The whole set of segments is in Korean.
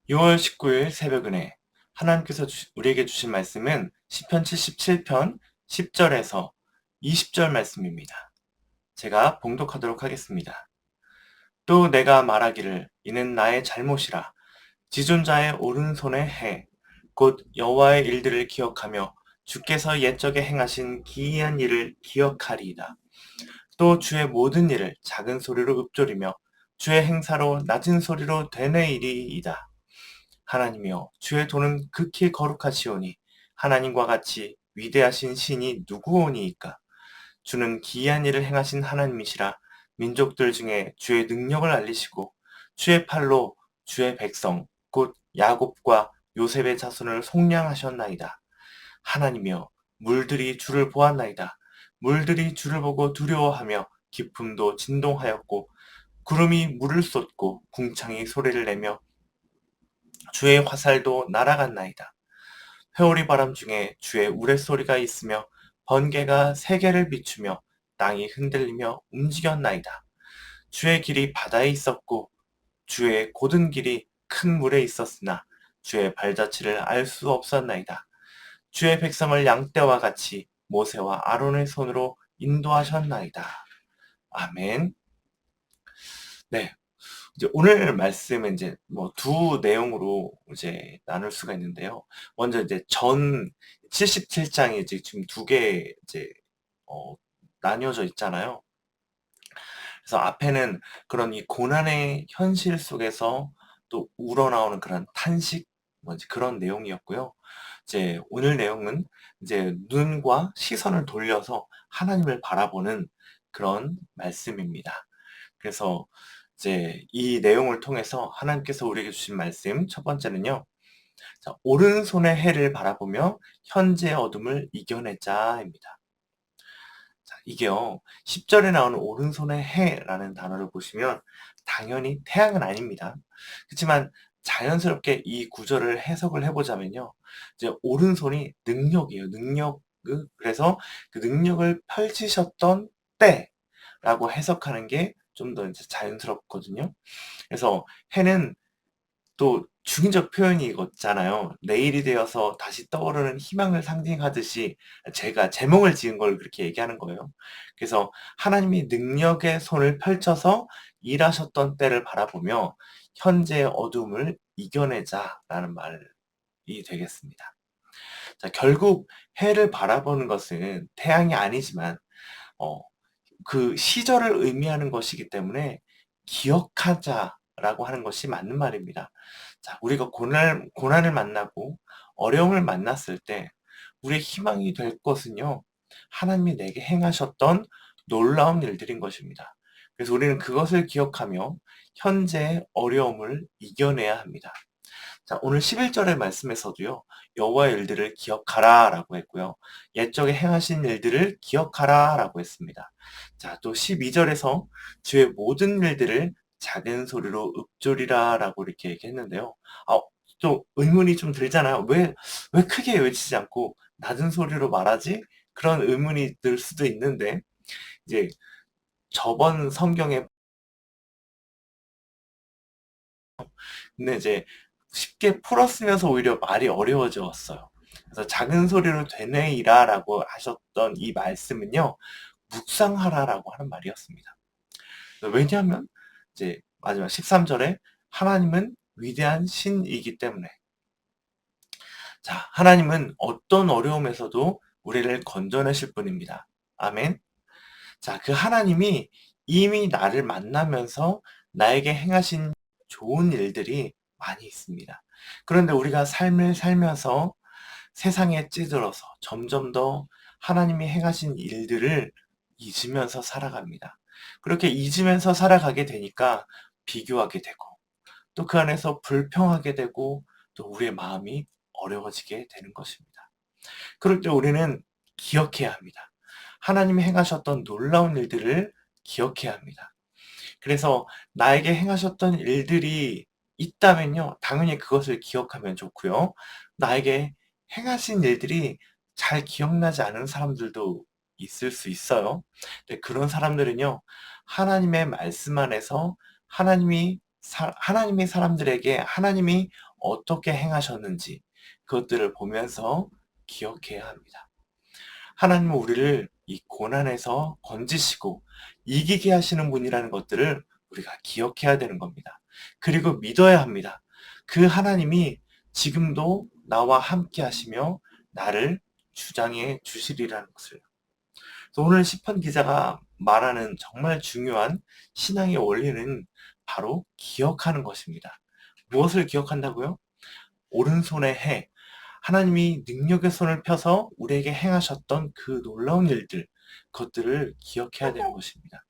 6월 19일 새벽은혜 하나님께서 우리에게 주신 말씀은 시편 77편 10절에서 20절 말씀입니다. 제가 봉독하도록 하겠습니다. 또 내가 말하기를 이는 나의 잘못이라 지존자의 오른손의 해 곧 여호와의 일들을 기억하며 주께서 옛적에 행하신 기이한 일을 기억하리이다. 또 주의 모든 일을 작은 소리로 읊조리며 주의 행사로 낮은 소리로 되뇌이리이다. 하나님이여 주의 도는 극히 거룩하시오니 하나님과 같이 위대하신 신이 누구오니이까. 주는 기이한 일을 행하신 하나님이시라. 민족들 중에 주의 능력을 알리시고 주의 팔로 주의 백성 곧 야곱과 요셉의 자손을 속량하셨나이다. 하나님이여 물들이 주를 보았나이다. 물들이 주를 보고 두려워하며 깊음도 진동하였고 구름이 물을 쏟고 궁창이 소리를 내며 주의 화살도 날아갔나이다. 회오리 바람 중에 주의 우레소리가 있으며 번개가 세계를 비추며 땅이 흔들리며 움직였나이다. 주의 길이 바다에 있었고 주의 곧은 길이 큰 물에 있었으나 주의 발자취를 알 수 없었나이다. 주의 백성을 양떼와 같이 모세와 아론의 손으로 인도하셨나이다. 아멘. 네. 이제 오늘 말씀은 이제 뭐 두 내용으로 이제 나눌 수가 있는데요. 먼저 이제 전 77장이 이제 지금 두 개 이제 어 나뉘어져 있잖아요. 그래서 앞에는 그런 이 고난의 현실 속에서 또 우러나오는 그런 탄식 뭐 이제 그런 내용이었고요. 이제 오늘 내용은 이제 눈과 시선을 돌려서 하나님을 바라보는 그런 말씀입니다. 그래서 이제 이 내용을 통해서 하나님께서 우리에게 주신 말씀 첫 번째는요. 자, 오른손의 해를 바라보며 현재의 어둠을 이겨내자입니다. 자, 이게요. 10절에 나오는 오른손의 해라는 단어를 보시면 당연히 태양은 아닙니다. 그렇지만 자연스럽게 이 구절을 해석을 해보자면요. 이제 오른손이 능력이에요. 능력. 그래서 그 능력을 펼치셨던 때라고 해석하는 게 좀 더 이제 자연스럽거든요. 그래서 해는 또 중의적 표현이 있잖아요. 내일이 되어서 다시 떠오르는 희망을 상징하듯이 제가 제목을 지은 걸 그렇게 얘기하는 거예요. 그래서 하나님이 능력의 손을 펼쳐서 일하셨던 때를 바라보며 현재의 어둠을 이겨내자라는 말이 되겠습니다. 자, 결국 해를 바라보는 것은 태양이 아니지만 어, 그 시절을 의미하는 것이기 때문에 기억하자라고 하는 것이 맞는 말입니다. 자, 우리가 고난을 만나고 어려움을 만났을 때 우리의 희망이 될 것은요, 하나님이 내게 행하셨던 놀라운 일들인 것입니다. 그래서 우리는 그것을 기억하며 현재의 어려움을 이겨내야 합니다. 자, 오늘 11절의 말씀에서도요, 여호와의 일들을 기억하라 라고 했고요. 옛적에 행하신 일들을 기억하라 라고 했습니다. 자, 또 12절에서 주의 모든 일들을 작은 소리로 읊조리라 라고 이렇게 얘기했는데요. 또 의문이 좀 들잖아요. 왜 크게 외치지 않고 낮은 소리로 말하지? 그런 의문이 들 수도 있는데, 이제 저번 성경에 근데 이제 쉽게 풀었으면서 오히려 말이 어려워졌어요. 그래서 작은 소리로 되뇌이라라고 하셨던 이 말씀은요, 묵상하라라고 하는 말이었습니다. 왜냐하면 이제 마지막 13절에 하나님은 위대한 신이기 때문에 자, 하나님은 어떤 어려움에서도 우리를 건져내실 분입니다. 아멘. 자, 그 하나님이 이미 나를 만나면서 나에게 행하신 좋은 일들이 많이 있습니다. 그런데 우리가 삶을 살면서 세상에 찌들어서 점점 더 하나님이 행하신 일들을 잊으면서 살아갑니다. 그렇게 잊으면서 살아가게 되니까 비교하게 되고 또 그 안에서 불평하게 되고 또 우리의 마음이 어려워지게 되는 것입니다. 그럴 때 우리는 기억해야 합니다. 하나님이 행하셨던 놀라운 일들을 기억해야 합니다. 그래서 나에게 행하셨던 일들이 있다면요, 당연히 그것을 기억하면 좋고요. 나에게 행하신 일들이 잘 기억나지 않은 사람들도 있을 수 있어요. 근데 그런 사람들은요, 하나님의 말씀 안에서 하나님이 사람들에게 하나님이 어떻게 행하셨는지 그것들을 보면서 기억해야 합니다. 하나님은 우리를 이 고난에서 건지시고 이기게 하시는 분이라는 것들을 우리가 기억해야 되는 겁니다. 그리고 믿어야 합니다. 그 하나님이 지금도 나와 함께 하시며 나를 주장해 주시리라는 것을. 그래서 오늘 시편 기자가 말하는 정말 중요한 신앙의 원리는 바로 기억하는 것입니다. 무엇을 기억한다고요? 오른손의 해, 하나님이 능력의 손을 펴서 우리에게 행하셨던 그 놀라운 일들, 그것들을 기억해야 되는 것입니다.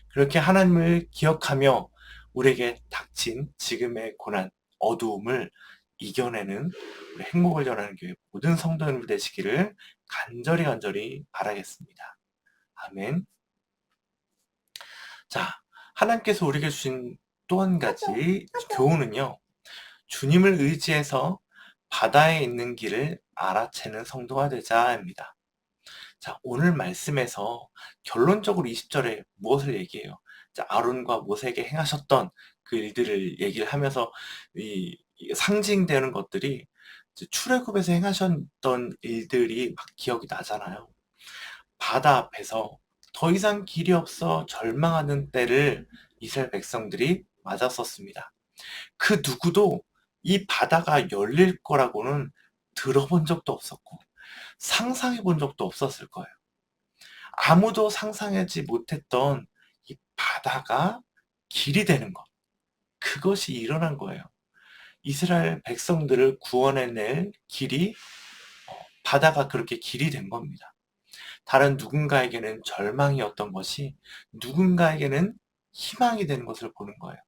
그렇게 하나님을 기억하며 우리에게 닥친 지금의 고난, 어두움을 이겨내는 우리 행복을 전하는 교회 모든 성도 여러분 되시기를 간절히 바라겠습니다. 아멘. 자, 하나님께서 우리에게 주신 또 한 가지 교훈은요. 주님을 의지해서 바다에 있는 길을 알아채는 성도가 되자입니다. 자, 오늘 말씀에서 결론적으로 20절에 무엇을 얘기해요? 자, 아론과 모세에게 행하셨던 그 일들을 얘기를 하면서 이 상징되는 것들이 출애굽에서 행하셨던 일들이 막 기억이 나잖아요. 바다 앞에서 더 이상 길이 없어 절망하는 때를 이스라엘 백성들이 맞았었습니다. 그 누구도 이 바다가 열릴 거라고는 들어본 적도 없었고 상상해 본 적도 없었을 거예요. 아무도 상상하지 못했던 이 바다가 길이 되는 것. 그것이 일어난 거예요. 이스라엘 백성들을 구원해낼 길이 바다가 그렇게 길이 된 겁니다. 다른 누군가에게는 절망이었던 것이 누군가에게는 희망이 되는 것을 보는 거예요.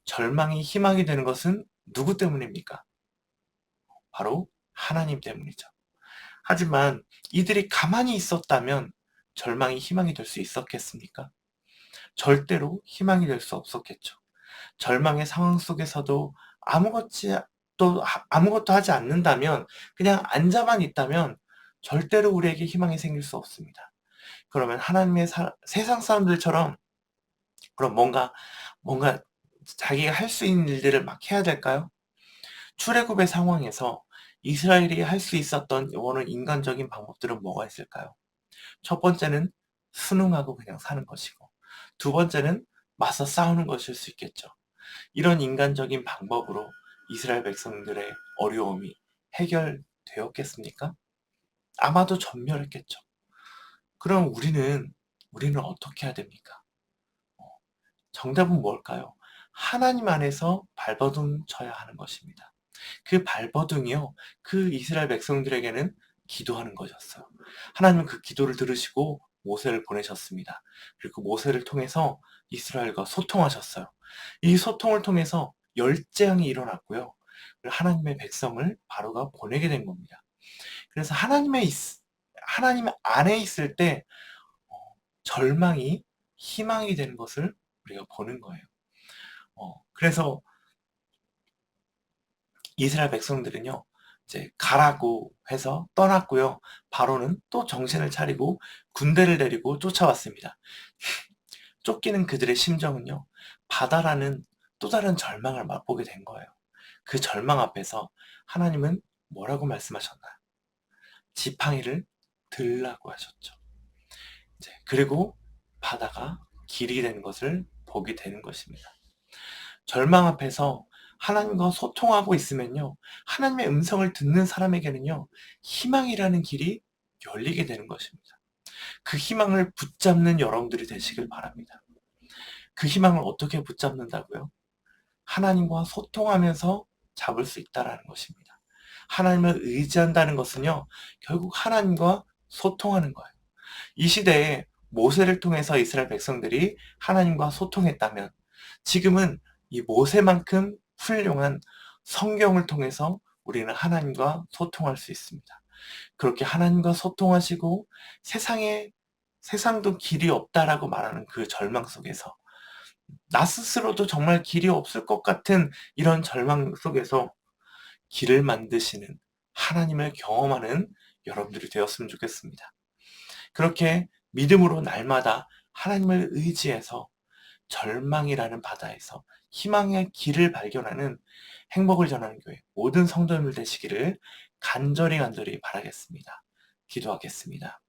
절망이 희망이 되는 것은 누구 때문입니까? 바로 하나님 때문이죠. 하지만 이들이 가만히 있었다면 절망이 희망이 될 수 있었겠습니까? 절대로 희망이 될 수 없었겠죠. 절망의 상황 속에서도 아무것도 하지 않는다면, 그냥 앉아만 있다면 절대로 우리에게 희망이 생길 수 없습니다. 그러면 하나님의 세상 사람들처럼 그럼 뭔가 자기가 할 수 있는 일들을 막 해야 될까요? 출애굽의 상황에서 이스라엘이 할 수 있었던 원은 인간적인 방법들은 뭐가 있을까요? 첫 번째는 순응하고 그냥 사는 것이고, 두 번째는 맞서 싸우는 것일 수 있겠죠. 이런 인간적인 방법으로 이스라엘 백성들의 어려움이 해결되었겠습니까? 아마도 전멸했겠죠. 그럼 우리는 어떻게 해야 됩니까? 정답은 뭘까요? 하나님 안에서 발버둥 쳐야 하는 것입니다. 그 발버둥이요, 그 이스라엘 백성들에게는 기도하는 것이었어요. 하나님은 그 기도를 들으시고 모세를 보내셨습니다. 그리고 모세를 통해서 이스라엘과 소통하셨어요. 이 소통을 통해서 열재앙이 일어났고요. 하나님의 백성을 바로가 보내게 된 겁니다. 그래서 하나님 안에 있을 때 절망이 희망이 되는 것을 우리가 보는 거예요. 그래서 이스라엘 백성들은요, 이제 가라고 해서 떠났고요. 바로는 또 정신을 차리고 군대를 데리고 쫓아왔습니다. 쫓기는 그들의 심정은요, 바다라는 또 다른 절망을 맛보게 된 거예요. 그 절망 앞에서 하나님은 뭐라고 말씀하셨나요? 지팡이를 들라고 하셨죠. 그리고 바다가 길이 되는 것을 보게 되는 것입니다. 절망 앞에서 하나님과 소통하고 있으면요, 하나님의 음성을 듣는 사람에게는요, 희망이라는 길이 열리게 되는 것입니다. 그 희망을 붙잡는 여러분들이 되시길 바랍니다. 그 희망을 어떻게 붙잡는다고요? 하나님과 소통하면서 잡을 수 있다라는 것입니다. 하나님을 의지한다는 것은요, 결국 하나님과 소통하는 거예요. 이 시대에 모세를 통해서 이스라엘 백성들이 하나님과 소통했다면, 지금은 이 모세만큼 훌륭한 성경을 통해서 우리는 하나님과 소통할 수 있습니다. 그렇게 하나님과 소통하시고 세상도 길이 없다라고 말하는 그 절망 속에서, 나 스스로도 정말 길이 없을 것 같은 이런 절망 속에서 길을 만드시는 하나님을 경험하는 여러분들이 되었으면 좋겠습니다. 그렇게 믿음으로 날마다 하나님을 의지해서 절망이라는 바다에서 희망의 길을 발견하는 행복을 전하는 교회 모든 성도님들 되시기를 간절히 바라겠습니다. 기도하겠습니다.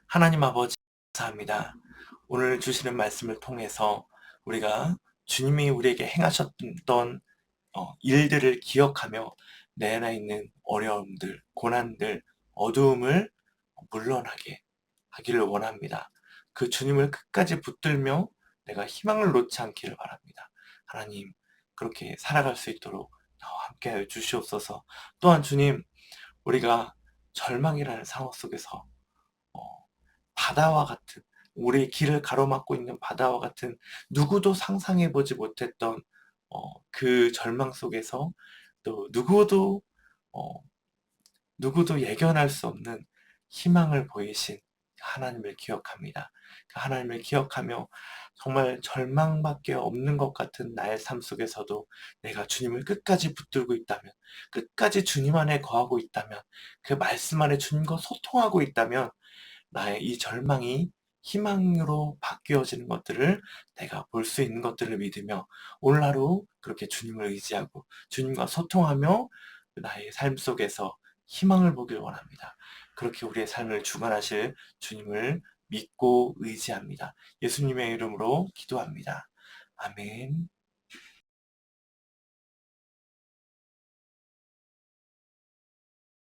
하나님 아버지 감사합니다. 오늘 주시는 말씀을 통해서 우리가 주님이 우리에게 행하셨던 일들을 기억하며 내 안에 있는 어려움들, 고난들, 어두움을 물러나게 하기를 원합니다. 그 주님을 끝까지 붙들며 내가 희망을 놓지 않기를 바랍니다. 하나님, 그렇게 살아갈 수 있도록 나와 함께하여 주시옵소서. 또한 주님, 우리가 절망이라는 상황 속에서 어, 바다와 같은 우리의 길을 가로막고 있는 바다와 같은 누구도 상상해보지 못했던 그 절망 속에서 또 어, 누구도 예견할 수 없는 희망을 보이신 하나님을 기억합니다. 그 하나님을 기억하며 정말 절망밖에 없는 것 같은 나의 삶 속에서도 내가 주님을 끝까지 붙들고 있다면, 끝까지 주님 안에 거하고 있다면, 그 말씀 안에 주님과 소통하고 있다면 나의 이 절망이 희망으로 바뀌어지는 것들을 내가 볼 수 있는 것들을 믿으며 오늘 하루 그렇게 주님을 의지하고 주님과 소통하며 나의 삶 속에서 희망을 보길 원합니다. 그렇게 우리의 삶을 주관하실 주님을 믿고 의지합니다. 예수님의 이름으로 기도합니다. 아멘.